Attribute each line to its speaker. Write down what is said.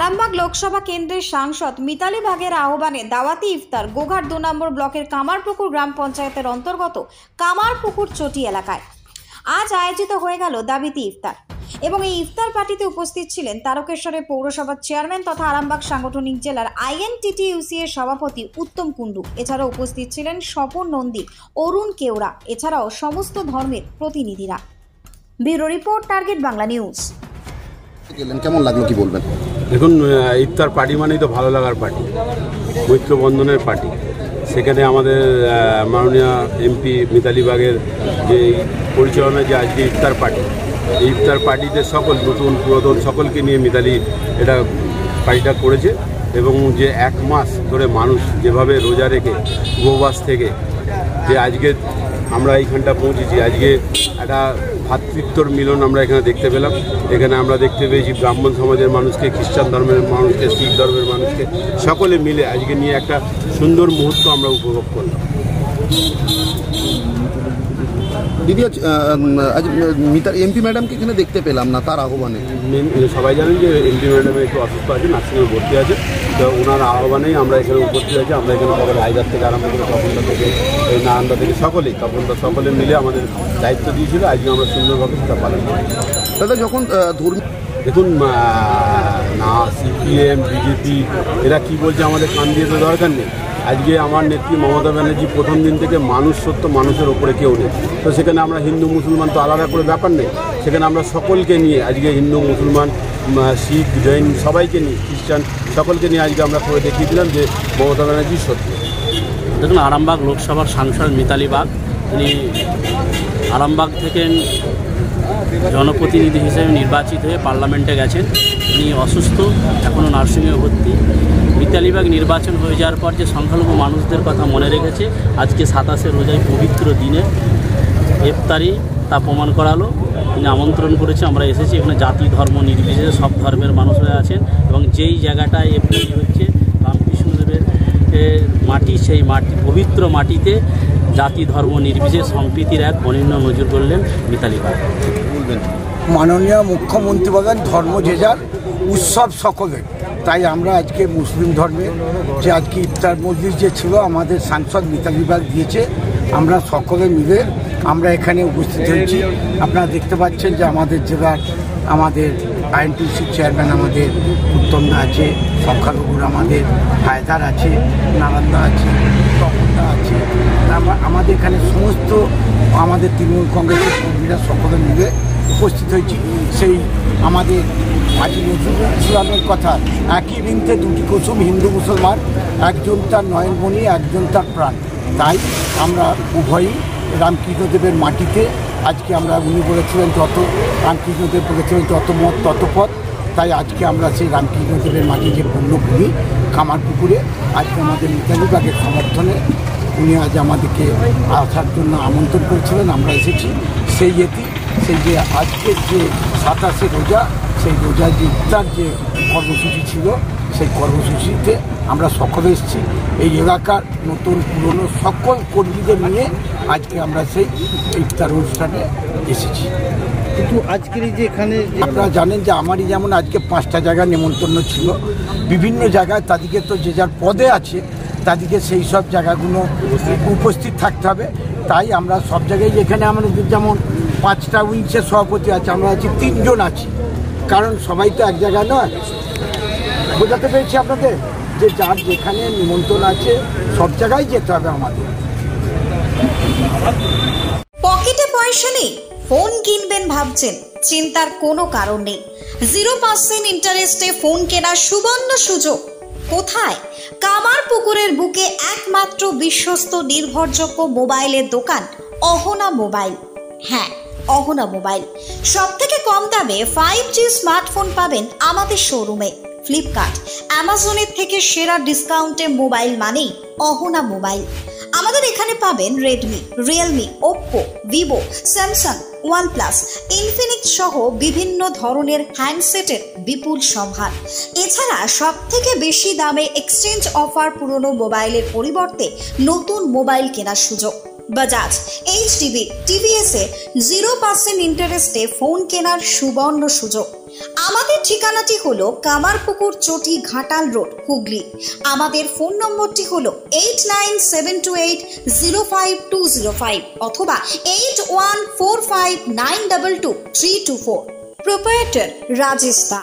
Speaker 1: আরামবাগ লোকসভা কেন্দ্রের সাংসদ মিতালি বাগের আহ্বানে দাওয়াতি ইফতার গোঘাট 2 নম্বর ব্লকের কামারপুকুর গ্রাম পঞ্চায়েতের অন্তর্গত কামারপুকুর চটি এলাকায় আজ আয়োজিত হয়ে গেল দাওয়াতি ইফতার এবং এই ইফতার পার্টিতে উপস্থিত ছিলেন তারকেশ্বরের পৌরসভার চেয়ারম্যান তথা আরামবাগ সাংগঠনিক জেলার আইএনটিটিইউসি এর সভাপতি উত্তম কুণ্ডু। এছাড়াও উপস্থিত ছিলেন স্বপন নন্দী, অরুণ কেওড়া, এছাড়াও সমস্ত ধর্মের প্রতিনিধিরা। Bureau report, target Bangla news.
Speaker 2: কেমন লাগলো কি বলবেন?
Speaker 3: দেখুন, ইফতার পার্টি মানেই তো ভালো লাগার পার্টি, মৈত্র বন্ধনের পার্টি। সেখানে আমাদের মাননীয় এমপি মিতালি বাগের যে পরিচালনায় যে আজকে ইফতার পার্টি, এই ইফতার পার্টিতে সকল নতুন পুরাতন সকলকে নিয়ে মিতালি এটা পার্টিটা করেছে এবং যে 1 মাস ধরে মানুষ যেভাবে রোজা রেখে উপবাস থেকে যে আজকে আমরা এইখানটা পৌঁছেছি, আজকে একটা ভ্রাতৃত্বর মিলন আমরা এখানে দেখতে পেলাম। এখানে আমরা দেখতে পেয়েছি ব্রাহ্মণ সমাজের মানুষকে, খ্রিস্টান ধর্মের মানুষকে, শিখ ধর্মের মানুষকে সকলে মিলে আজকে নিয়ে একটা সুন্দর মুহূর্ত আমরা উপভোগ করলাম।
Speaker 2: দিদি, আজ এমপি ম্যাডামকে এখানে দেখতে পেলাম না, তার আহ্বানে
Speaker 3: সবাই জানেন যে এমপি ম্যাডাম একটু অসুস্থ আছে, নার্সিংহোমে ভর্তি আছে, তো ওনার আহ্বানেই আমরা এখানে উপস্থিত আছি। আমরা এখানে সকালে হায়দার থেকে আরম্ভ করে তপনদা থেকে নারায়ণদা থেকে তপনদা সকলে মিলে আমাদের দায়িত্ব দিয়েছিল। আজকে আমরা সুন্দরভাবে সেটা পালন করি।
Speaker 2: দাদা, যখন
Speaker 3: দেখুন, না সিপিএম বিজেপি এরা কি বলছে আমাদের কান দিয়ে তো দরকার নেই। আজকে আমার নেত্রী মমতা ব্যানার্জি প্রথম দিন থেকে মানুষ সত্য, মানুষের ওপরে কেউ নেই। তো সেখানে আমরা হিন্দু মুসলমান তো আলাদা করে ব্যাপার নেই, সেখানে আমরা সকলকে নিয়ে আজকে হিন্দু মুসলমান শিখ জৈন সবাইকে নিয়ে, খ্রিস্টান সকলকে নিয়ে আজকে আমরা করে দেখিয়ে দিলাম যে মমতা ব্যানার্জি সত্য।
Speaker 4: দেখুন, আরামবাগ লোকসভার সাংসদ মিতালি বাগ, তিনি আরামবাগ থেকে জনপ্রতিনিধি হিসেবে নির্বাচিত হয়ে পার্লামেন্টে গেছেন। তিনি অসুস্থ, এখনও নার্সিংহোমে ভর্তি। মিতালি বাগ নির্বাচন হয়ে যাওয়ার পর যে সংখ্যালঘু মানুষদের কথা মনে রেখেছে, আজকে 27শে রোজায় পবিত্র দিনে ইফতারি তা প্রমাণ করালো। তিনি আমন্ত্রণ করেছে, আমরা এসেছি। এখানে জাতি ধর্ম নির্বিশেষে সব ধর্মের মানুষরা আছেন এবং যেই জায়গাটায় ইফতারি হচ্ছে রামকৃষ্ণদেবের মাটি, সেই মাটি পবিত্র মাটিতে জাতি ধর্ম নির্বিশেষে সম্প্রীতির এক অনন্য নজর করলেন মিতালি বাগ।
Speaker 5: মাননীয় মুখ্যমন্ত্রী বলেন ধর্ম যে যার, উৎসব সকলের। তাই আমরা আজকে মুসলিম ধর্মের যে আজকে ইফতার মজলিস যে ছিল আমাদের সাংসদ মিতালি বাগ দিয়েছে, আমরা সকলে মিলে আমরা এখানে উপস্থিত হয়েছি। আপনারা দেখতে পাচ্ছেন যে আমাদের জেলার আমাদের আইএনটিসি চেয়ারম্যান আমাদের উত্তমদা আছে, সংখ্যালঘুর আমাদের হায়দার আছে, নারায়ণদা আছে, তপনদা আছে। আমাদের এখানে সমস্ত আমাদের তৃণমূল কংগ্রেসের কর্মীরা সকলে মিলে উপস্থিত হয়েছি। সেই আমাদের আজি নজরুল ইসলামের কথা, একই বৃন্তে 2টি কুসুম, হিন্দু মুসলমান, একজন তার নয়নমণি, একজন তার প্রাণ। তাই আমরা উভয়ই রামকৃষ্ণদেবের মাটিতে আজকে আমরা, উনি বলেছিলেন যত রামকৃষ্ণদেব বলেছিলেন যত মত তত পথ। তাই আজকে আমরা সেই রামকৃষ্ণদেবের মাটি যে পুণ্যভূমি কামারপুকুরে আজকে আমাদের মিতালি বাগের সমর্থনে উনি আজ আমাদেরকে আসার জন্য আমন্ত্রণ করেছিলেন, আমরা এসেছি। সেই যে আজকের যে 27শে রোজা, সেই রোজার যে ইফতার যে কর্মসূচি ছিল, সেই কর্মসূচিতে আমরা সকলে এসেছি। এই এলাকার নতুন পুরনো সকল কর্মীদের নিয়ে আজকে আমরা সেই ইফতার অনুষ্ঠানে এসেছি।
Speaker 2: কিন্তু আজকের এই যে এখানে
Speaker 5: আপনারা জানেন যে আমারই যেমন আজকে 5টা জায়গায় নেমন্তন্ন ছিল, বিভিন্ন জায়গায় তাদেরকে তো যে যার পদে আছে তাদেরকে সেই সব জায়গাগুলো উপস্থিত থাকতে হবে। তাই আমরা সব জায়গায়, যেখানে আমাদের যেমন 5টা উইংসের সভাপতি আছে, আমরা আছি 3 জন আছি, কারণ সবাই তো এক জায়গায় নয়। বোঝাতে পেরেছি আপনাদের যে যার যেখানে নিমন্ত্রণ আছে সব জায়গায় যেতে হবে আমাদের।
Speaker 1: পকেটে পয়সা নেই, ফোন কিনবেন ভাবছেন, চিন্তার কোনো কারণ নেই। 0% ইন্টারেস্টে ফোন কেনার সুবর্ণ সুযোগ। কোথায়? কামারপুকুরের বুকে একমাত্র বিশ্বস্ত নির্ভরযোগ্য মোবাইলের দোকান অহনা মোবাইল। হ্যাঁ, অহনা মোবাইল। সব থেকে কম দামে 5G স্মার্টফোন পাবেন আমাদের শোরুমে। ফ্লিপকার্ট, অ্যামাজনের থেকে সেরা ডিসকাউন্টে মোবাইল মানেই অহনা মোবাইল। আমাদের এখানে পাবেন Redmi, Realme, Oppo, Vivo, Samsung, OnePlus, Infinix সহ বিভিন্ন ধরনের হ্যান্ডসেটের বিপুল সম্ভার। এছাড়া সব থেকে বেশি দামে এক্সচেঞ্জ অফার, পুরনো মোবাইলের পরিবর্তে নতুন মোবাইল কেনার সুযোগ। বাজাজ, এইচডিবি, টিভিএস এ 0% ইন্টারেস্টে ফোন কেনার সুবর্ণ সুযোগ। আমাদের ঠিকানাটি হলো কামারপুকুর চটি, ঘাটাল রোড, হুগলি। আমাদের ফোন নম্বরটি হলো 8972805205 অথবা 8145922324। প্রোপ্রাইটার রাজেশ দা।